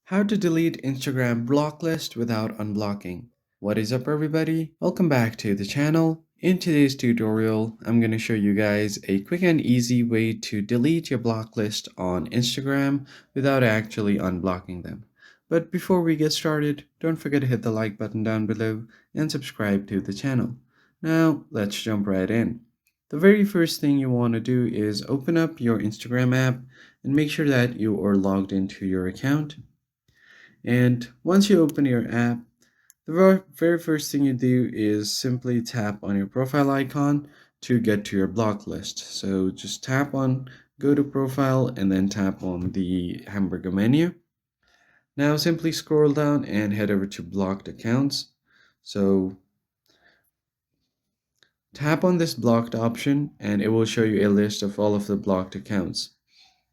How to delete Instagram block list without unblocking. What is up everybody? Welcome back to the channel. In today's tutorial, I'm going to show you guys a quick and easy way to delete your block list on Instagram without actually unblocking them. But before we get started, don't forget to hit the like button down below and subscribe to the channel. Now, let's jump right in. The very first thing you want to do is open up your Instagram app and make sure that you are logged into your account. And once you open your app, the very first thing you do is simply tap on your profile icon to get to your block list. So just tap on go to profile and then tap on the hamburger menu. Now simply scroll down and head over to blocked accounts. So tap on this blocked option and it will show you a list of all of the blocked accounts.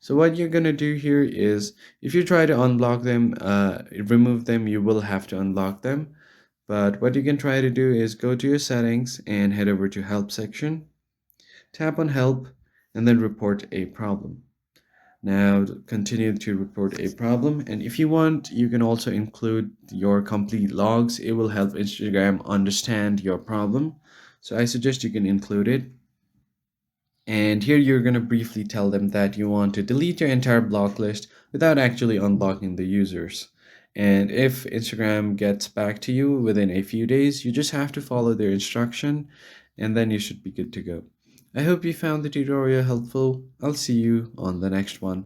So what you're gonna do here is if you try to unblock them, remove them, you will have to unlock them. But what you can try to do is go to your settings and head over to help section, tap on help, and then report a problem. Now continue to report a problem, and if you want, you can also include your complete logs. It will help Instagram understand your problem. So I suggest you can include it. And here you're going to briefly tell them that you want to delete your entire block list without actually unblocking the users. And if Instagram gets back to you within a few days, you just have to follow their instruction and then you should be good to go. I hope you found the tutorial helpful. I'll see you on the next one.